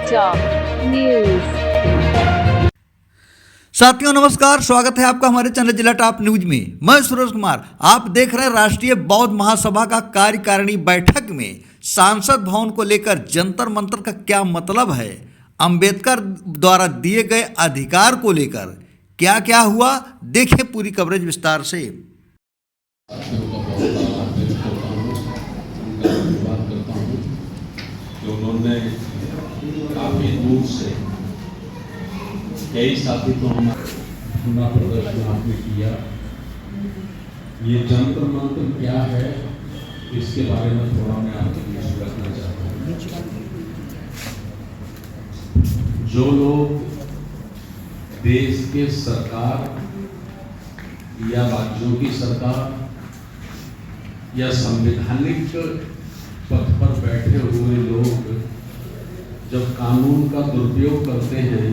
समाचार न्यूज। साथियों नमस्कार, स्वागत है आपका हमारे चैनल जिला टॉप न्यूज में। मैं सूरज कुमार। आप देख रहे हैं राष्ट्रीय बौद्ध महासभा का कार्यकारिणी बैठक में सांसद भवन को लेकर जंतर मंतर का क्या मतलब है, अंबेडकर द्वारा दिए गए अधिकार को लेकर क्या क्या हुआ, देखें पूरी कवरेज विस्तार से। उन्होंने काफी दूर से कई साथी तो अपना प्रदर्शन आपने किया। ये जंतर मंत्र क्या है, इसके बारे में थोड़ा मैं आपके बीच रखना चाहता हूँ। जो लोग देश के सरकार या राज्यों की सरकार या संवैधानिक पद पर बैठे हुए लोग जब कानून का दुरुपयोग करते हैं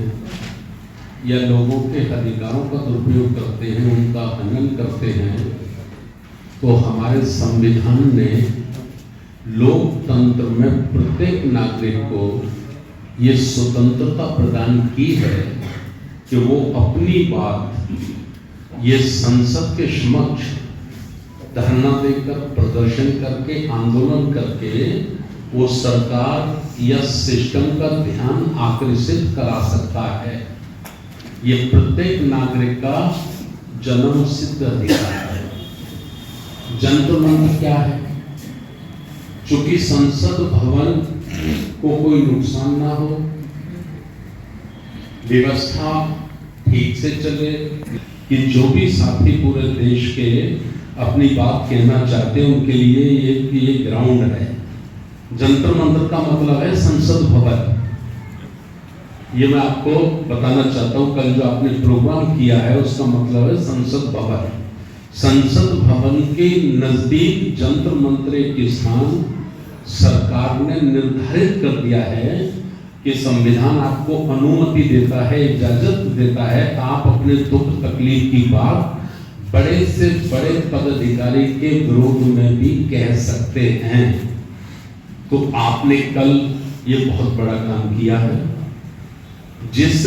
या लोगों के अधिकारों का दुरुपयोग करते हैं, उनका हनन करते हैं, तो हमारे संविधान ने लोकतंत्र में प्रत्येक नागरिक को ये स्वतंत्रता प्रदान की है कि वो अपनी बात ये संसद के समक्ष धरना देकर, प्रदर्शन करके, आंदोलन करके वो सरकार या सिस्टम का ध्यान आकर्षित करा सकता है। ये प्रत्येक नागरिक का जन्म सिद्ध अधिकार है। जंतर मंत्र क्या है? चूंकि संसद भवन को कोई नुकसान ना हो, व्यवस्था ठीक से चले, कि जो भी साथी पूरे देश के अपनी बात कहना चाहते हैं उनके लिए ये ग्राउंड है। जंतर मंतर का मतलब है संसद भवन। ये मैं आपको बताना चाहता हूं, कल जो आपने प्रोग्राम किया है उसका मतलब है संसद भवन। संसद भवन के नजदीक जंतर मंत्र के स्थान सरकार ने निर्धारित कर दिया है कि संविधान आपको अनुमति देता है, इजाजत देता है, आप अपने दुख तकलीफ की बात बड़े से बड़े पदाधिकारी के विरोध में भी कह सकते हैं। तो आपने कल ये बहुत बड़ा काम किया है। जिस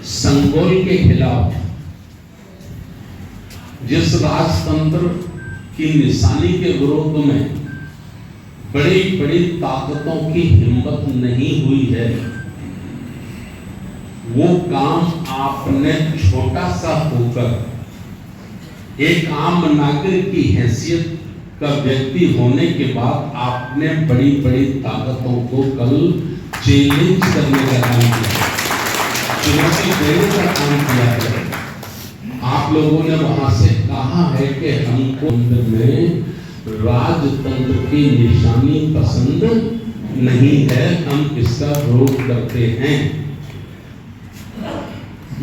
संगोल के खिलाफ, जिस राजतंत्र की निशानी के विरोध में बड़ी बड़ी ताकतों की हिम्मत नहीं हुई है, वो काम आपने छोटा सा होकर एक आम नागरिक की हैसियत का व्यक्ति होने के बाद आपने बड़ी बड़ी ताकतों को कल चैलेंज करने का काम किया, चुनौती देने का काम किया है। आप लोगों ने वहां से कहा है कि हमको में राजतंत्र की निशानी पसंद नहीं है, हम इसका विरोध करते हैं।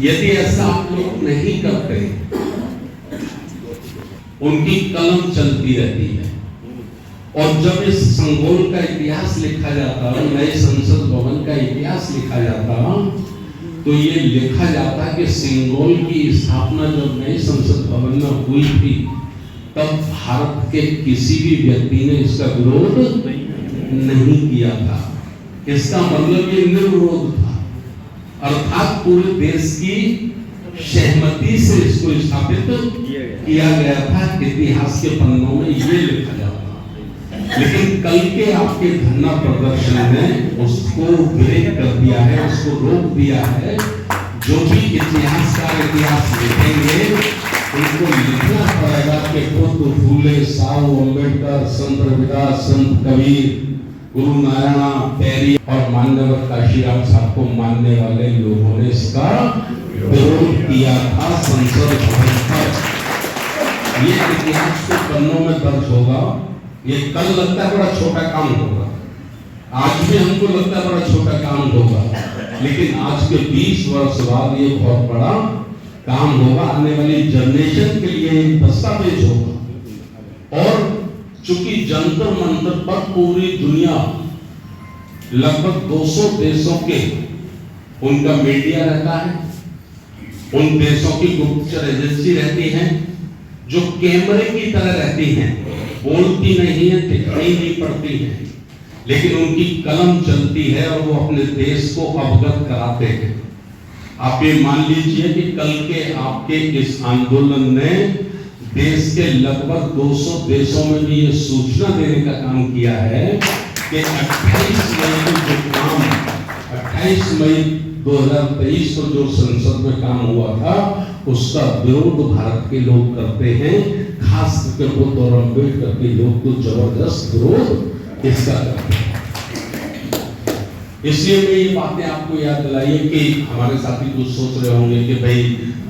यदि ऐसा आप लोग नहीं करते, उनकी कलम चलती रहती है। और जब इस संगोल का इतिहास लिखा जाता, नए संसद भवन का इतिहास लिखा जाता, तो ये लिखा जाता कि सिंगोल की स्थापना जब नए संसद भवन में हुई थी, तब भारत के किसी भी व्यक्ति ने इसका विरोध नहीं किया था। इसका मतलब ये निर्विरोध था, अर्थात पूरे देश की सहमति से इसको स्थापित किया गया था। इतिहास के पन्नों में ये लिखा जाता। लेकिन कल के आपके धरना प्रदर्शन में उसको ब्रेक कर दिया है, उसको रोक दिया है। जो भी इतिहासकार इतिहास लिखेंगे उनको लिखना पड़ेगा कि खुद फूले, साहू अम्बेडकर, संत रविदास, संत कबीर, गुरु नारायण पैरी और मान्यवर काशीराम साहब को मानने वाले लोगों ने इसका विरोध किया था संसद भवन पर। ये इतिहास के पन्नों में दर्ज होगा। ये कल लगता है बड़ा छोटा काम होगा, आज भी हमको लगता है बड़ा छोटा काम होगा, लेकिन आज के 20 वर्ष बाद ये बहुत बड़ा काम होगा। आने वाली जनरेशन के लिए एक दस्तावेज होगा। और चूंकि जंतर मंतर पर पूरी दुनिया, लगभग 200 देशों के उनका मीडिया रहता है, उन देशों की गुप्तचर एजेंसी रहती हैं, जो कैमरे की तरह रहती हैं, बोलती नहीं है, दिखाई नहीं पड़ती है, लेकिन उनकी कलम चलती है और वो अपने देश को अवगत कराते हैं। आप ये मान लीजिए कि कल के आपके इस आंदोलन ने देश के लगभग 200 देशों में भी ये सूचना देने का काम किया है कि 28 मई को जो काम 28 मई 2023 को जो संसद में काम हुआ था उसका विरोध भारत के लोग करते हैं, खास करके बुद्ध और अम्बेडकर के लोग तो जबरदस्त विरोध इसका करते हैं। इसलिए मैं ये बातें आपको याद दिलाइए कि हमारे साथी कुछ सोच रहे होंगे कि भाई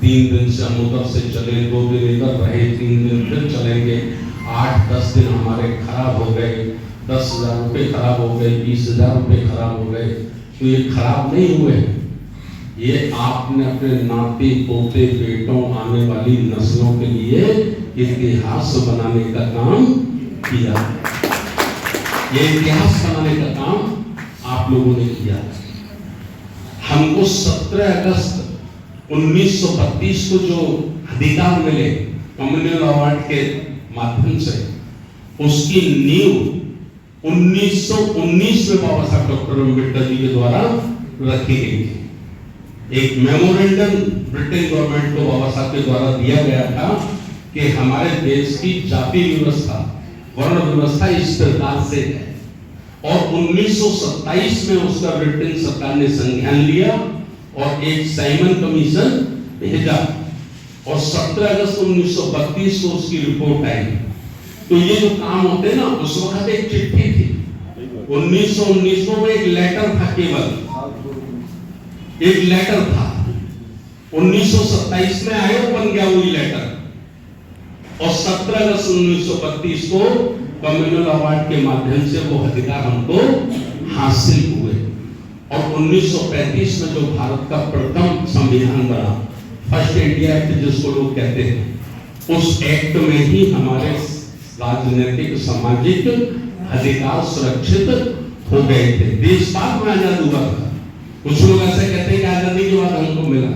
3 दिन से हम उधर से चले, 2 दिन इधर रहे, 3 दिन फिर चलेंगे, 8-10 दिन हमारे खराब हो गए, 10,000 रुपये खराब हो गए, 20,000 रुपये खराब हो गए। तो ये खराब नहीं हुए, ये आपने अपने नाते पोते बेटों आने वाली नस्लों के लिए इतिहास बनाने का काम किया। ये इतिहास बनाने का काम आप लोगों ने किया। हमको 17 अगस्त 1932 को जो अधिकार मिले कम्युनल अवार्ड के माध्यम से, उसकी नींव 1919 में बाबा साहब डॉक्टर अम्बेडकर जी के द्वारा रखी गई थी। एक मेमोरेंडम ब्रिटेन गवर्नमेंट को बाबा साहब के द्वारा दिया गया था कि हमारे देश की जाति व्यवस्था, वर्ण व्यवस्था इस प्रकार से है, और 1927 में उसका ब्रिटेन सरकार ने संज्ञान लिया और एक साइमन कमीशन भेजा और 17 अगस्त 1932 को उसकी रिपोर्ट आई। तो ये जो काम होते हैं ना, उस वक्त एक चिट्ठी थी 1919 में, एक लेटर था, केवल एक लेटर था। 1927 में आया, बन गया वही लेटर, और 17 अगस्त 1932 को कम्युनल अवार्ड के माध्यम से वो अधिकार हमको हासिल हुए। और 1935 में जो भारत का प्रथम संविधान बना, फर्स्ट इंडिया एक्ट जिसको लोग कहते हैं, उस एक्ट में ही हमारे राजनीतिक सामाजिक अधिकार सुरक्षित हो गए थे। देश बाद में आजाद हुआ था। कुछ लोग ऐसे कहते हैं कि आजादी के बाद हमको मिला,